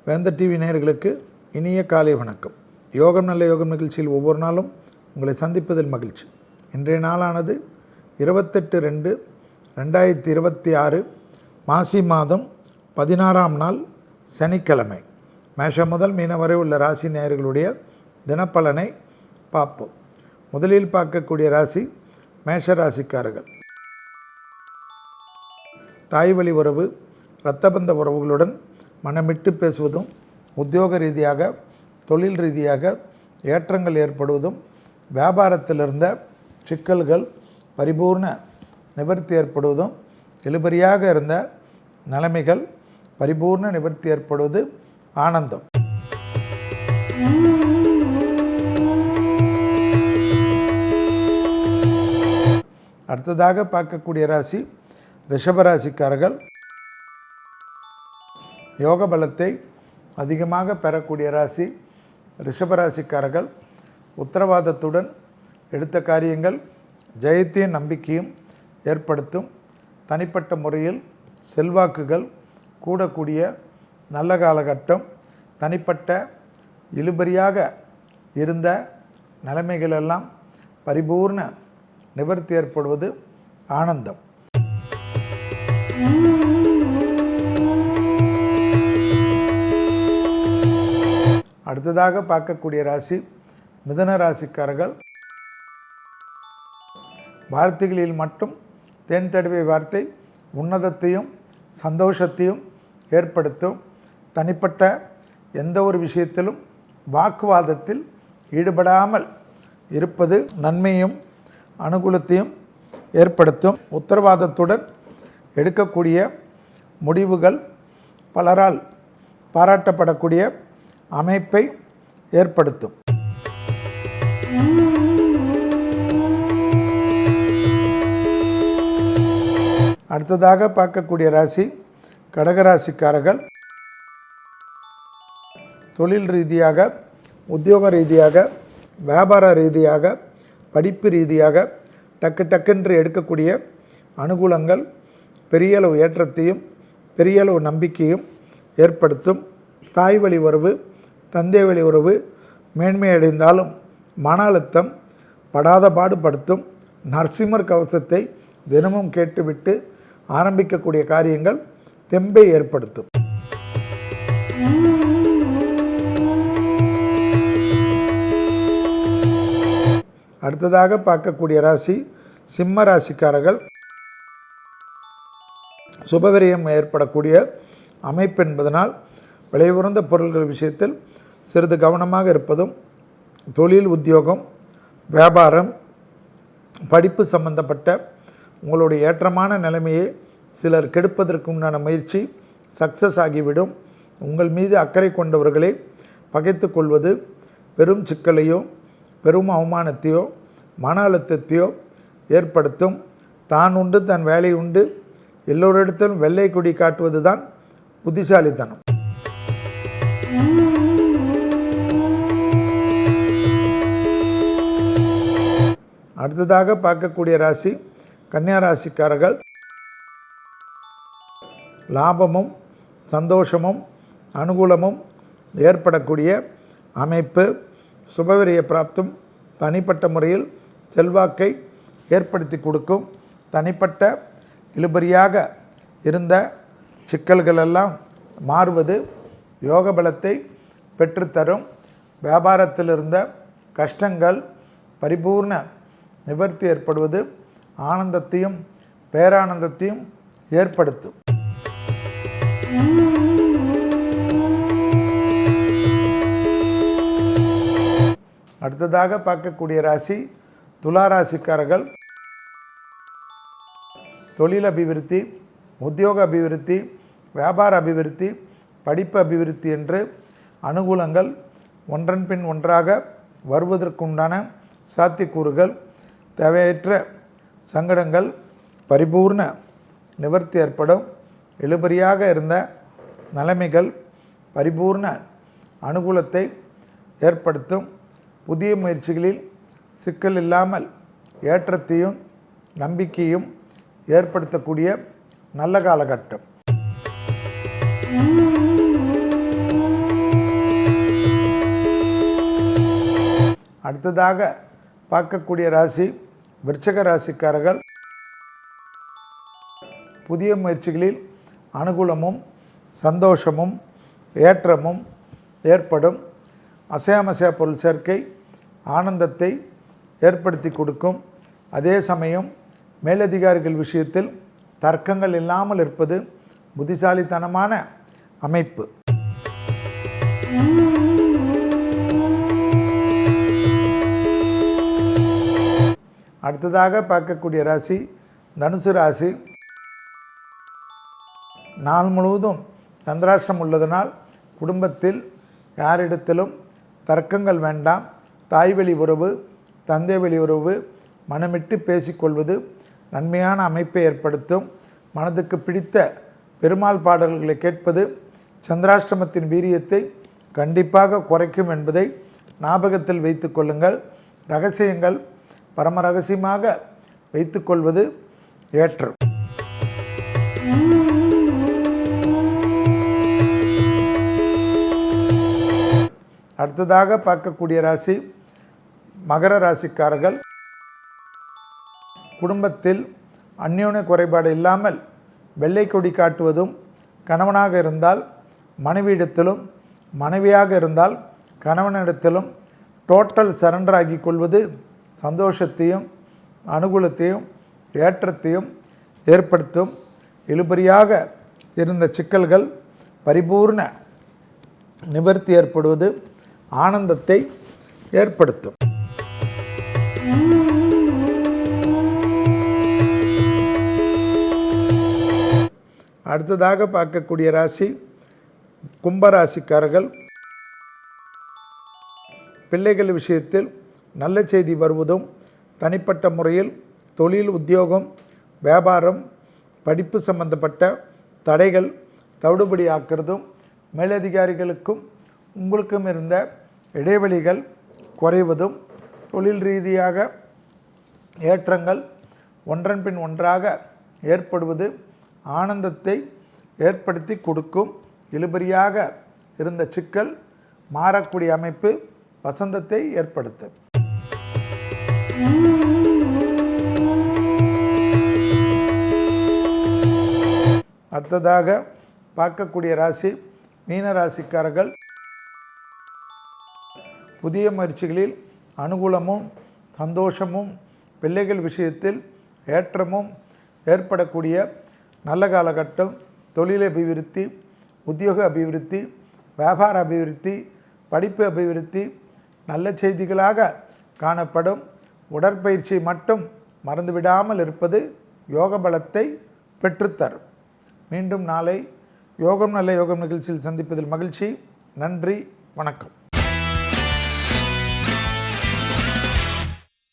வேந்தர் டிவி நேயர்களுக்கு இனிய காலை வணக்கம். யோகம் நல்ல யோகம் நிகழ்ச்சியில் ஒவ்வொரு நாளும் உங்களை சந்திப்பதில் மகிழ்ச்சி. இன்றைய நாளானது 28/2/2026 மாசி மாதம் 16ஆம் நாள் சனிக்கிழமை. மேஷம் முதல் மீனம் வரை உள்ள ராசி நேயர்களுடைய தினப்பலனை பார்ப்போம். முதலில் பார்க்கக்கூடிய ராசி மேஷ ராசிக்காரர்கள். தாய் வழி உறவு, இரத்தபந்த உறவுகளுடன் மனமிட்டு பேசுவதும், உத்தியோக ரீதியாக தொழில் ரீதியாக ஏற்றங்கள் ஏற்படுவதும், வியாபாரத்தில் இருந்த சிக்கல்கள் பரிபூர்ண நிவர்த்தி ஏற்படுவதும், இழுபறியாக இருந்த நிலைமைகள் பரிபூர்ண நிவர்த்தி ஏற்படுவது ஆனந்தம். அடுத்ததாக பார்க்கக்கூடிய ராசி ரிஷபராசிக்காரர்கள். யோக பலத்தை அதிகமாக பெறக்கூடிய ராசி ரிஷபராசிக்காரர்கள். உத்தரவாதத்துடன் எடுத்த காரியங்கள் ஜெயத்தையும் நம்பிக்கையும் ஏற்படுத்தும். தனிப்பட்ட முறையில் செல்வாக்குகள் கூடக்கூடிய நல்ல காலகட்டம். தனிப்பட்ட இழுபறியாக இருந்த நிலைமைகளெல்லாம் பரிபூர்ண நிவர்த்தி ஏற்படுவது ஆனந்தம். அடுத்ததாக பார்க்கக்கூடிய ராசி மிதுன ராசிக்காரர்கள். வார்த்தைகளில் மட்டும் தேன் தடவிய வார்த்தை உன்னதத்தையும் சந்தோஷத்தையும் ஏற்படுத்தும். தனிப்பட்ட எந்த ஒரு விஷயத்திலும் வாக்குவாதத்தில் ஈடுபடாமல் இருப்பது நன்மையும் அனுகூலத்தையும் ஏற்படுத்தும். உத்தரவாதத்துடன் எடுக்கக்கூடிய முடிவுகள் பலரால் பாராட்டப்படக்கூடிய அமைப்பை ஏற்படுத்தும். அடுத்ததாக பார்க்கக்கூடிய ராசி கடகராசிக்காரர்கள். தொழில் ரீதியாக, உத்தியோக ரீதியாக, வியாபார ரீதியாக, படிப்பு ரீதியாக டக்குன்று எடுக்கக்கூடிய அனுகூலங்கள் பெரிய அளவு ஏற்றத்தையும் பெரிய அளவு நம்பிக்கையும் ஏற்படுத்தும். தாய் வழி உறவு, தந்தை வழி உறவு மேன்மையடைந்தாலும் மன அழுத்தம் படாத பாடுபடுத்தும். நரசிம்மர் கவசத்தை தினமும் கேட்டுவிட்டு ஆரம்பிக்கக்கூடிய காரியங்கள் தெம்பை ஏற்படுத்தும். அடுத்ததாக பார்க்கக்கூடிய ராசி சிம்ம ராசிக்காரர்கள். சுபவிரயம் ஏற்படக்கூடிய அமைப்பு என்பதனால் விலை உயர்ந்த பொருள்கள் விஷயத்தில் சிறிது கவனமாக இருப்பதும், தொழில், உத்தியோகம், வியாபாரம், படிப்பு சம்பந்தப்பட்ட உங்களுடைய ஏற்றமான நிலைமையை சிலர் கெடுப்பதற்கு உண்டான முயற்சி சக்ஸஸ் ஆகிவிடும். உங்கள் மீது அக்கறை கொண்டவர்களை பகைத்து கொள்வது பெரும் சிக்கலையோ பெரும் அவமானத்தையோ மன அழுத்தத்தையோ ஏற்படுத்தும். தான் உண்டு தன் வேலை உண்டு எல்லோரிடத்திலும் வெள்ளை கொடி காட்டுவது தான் புத்திசாலித்தனம். அடுத்ததாக பார்க்கக்கூடிய ராசி கன்னியா ராசிக்காரர்கள். லாபமும் சந்தோஷமும் அனுகூலமும் ஏற்படக்கூடிய அமைப்பு. சுபவிரிய பிராப்தம் தனிப்பட்ட முறையில் செல்வாக்கை ஏற்படுத்தி கொடுக்கும். தனிப்பட்ட இழுபறியாக இருந்த சிக்கல்களெல்லாம் மாறுவது யோக பலத்தை பெற்றுத்தரும். வியாபாரத்தில் இருந்த கஷ்டங்கள் பரிபூர்ண நிவர்த்தி ஏற்படுவது ஆனந்தத்தையும் பேரானந்தத்தையும் ஏற்படுத்தும். அடுத்ததாக பார்க்கக்கூடிய ராசி துலா ராசிக்காரர்கள். தொழில் அபிவிருத்தி, உத்தியோக அபிவிருத்தி, வியாபார அபிவிருத்தி, படிப்பு அபிவிருத்தி என்று அனுகூலங்கள் ஒன்றன் பின் ஒன்றாக வருவதற்குண்டான சாத்தியக்கூறுகள். தேவையற்ற சங்கடங்கள் பரிபூர்ண நிவர்த்தி ஏற்படும். இழுபறியாக இருந்த நிலைமைகள் பரிபூர்ண அனுகூலத்தை ஏற்படுத்தும். புதிய முயற்சிகளில் சிக்கல் இல்லாமல் ஏற்றத்தையும் நம்பிக்கையும் ஏற்படுத்தக்கூடிய நல்ல காலகட்டம். அடுத்ததாக பார்க்கக்கூடிய ராசி விருச்சிக ராசிக்காரர்கள். புதிய முயற்சிகளில் அனுகூலமும் சந்தோஷமும் ஏற்றமும் ஏற்படும். அசையாமசையா பொருள் சேர்க்கை ஆனந்தத்தை ஏற்படுத்தி கொடுக்கும். அதே சமயம் மேலதிகாரிகள் விஷயத்தில் தர்க்கங்கள் இல்லாமல் இருப்பது புத்திசாலித்தனமான அமைப்பு. அடுத்ததாக பார்க்கக்கூடிய ராசி தனுசு ராசி. நாள் முழுவதும் சந்திராஷ்டிரம் உள்ளதனால் குடும்பத்தில் யாரிடத்திலும் தர்க்கங்கள் வேண்டாம். தாய்வழி உறவு, தந்தை வழி உறவு மனமிட்டு பேசிக்கொள்வது நன்மையான அமைப்பை ஏற்படுத்தும். மனதுக்கு பிடித்த பெருமாள் பாடல்களை கேட்பது சந்திராஷ்டிரமத்தின் வீரியத்தை கண்டிப்பாக குறைக்கும் என்பதை ஞாபகத்தில் வைத்து கொள்ளுங்கள். இரகசியங்கள் பரம ரகசியமாக வைத்துக்கொள்வது ஏற்றம். அடுத்ததாக பார்க்கக்கூடிய ராசி மகர ராசிக்காரர்கள். குடும்பத்தில் அந்யோன்ய குறைபாடு இல்லாமல் வெள்ளை கொடி காட்டுவதும், கணவனாக இருந்தால் மனைவியிடத்திலும், மனைவியாக இருந்தால் கணவனிடத்திலும் டோட்டல் சரண்டர் ஆகி கொள்வது சந்தோஷத்தையும் அனுகூலத்தையும் ஏற்றத்தையும் ஏற்படுத்தும். இழுபறியாக இருந்த சிக்கல்கள் பரிபூர்ண நிவர்த்தி ஏற்படுவது ஆனந்தத்தை ஏற்படுத்தும். அடுத்ததாக பார்க்கக்கூடிய ராசி கும்பராசிக்காரர்கள். பிள்ளைகள் விஷயத்தில் நல்ல செய்தி வருவதும், தனிப்பட்ட முறையில் தொழில், உத்தியோகம், வியாபாரம், படிப்பு சம்பந்தப்பட்ட தடைகள் தவிடுபடி ஆக்கிறதும், மேலதிகாரிகளுக்கும் உங்களுக்கும் இருந்த இடைவெளிகள் குறைவதும், தொழில் ரீதியாக ஏற்றங்கள் ஒன்றன் பின் ஒன்றாக ஏற்படுவது ஆனந்தத்தை ஏற்படுத்தி கொடுக்கும். இழுபறியாக இருந்த சிக்கல் மாறக்கூடிய அமைப்பு வசந்தத்தை ஏற்படுத்தும். அடுத்ததாக பார்க்கக்கூடிய ராசி மீன ராசிக்காரர்கள். புதிய முயற்சிகளில் அனுகூலமும் சந்தோஷமும், பிள்ளைகள் விஷயத்தில் ஏற்றமும் ஏற்படக்கூடிய நல்ல காலகட்டம். தொழில் அபிவிருத்தி, உத்தியோக அபிவிருத்தி, வியாபார அபிவிருத்தி, படிப்பு அபிவிருத்தி நல்ல செய்திகளாக காணப்படும். உடற்பயிற்சி மட்டும் மறந்துவிடாமல் இருப்பது யோக பலத்தை பெற்றுத்தரும். மீண்டும் நாளை யோகம் நல்ல யோகம் நிகழ்ச்சியில் சந்திப்பதில் மகிழ்ச்சி. நன்றி, வணக்கம்.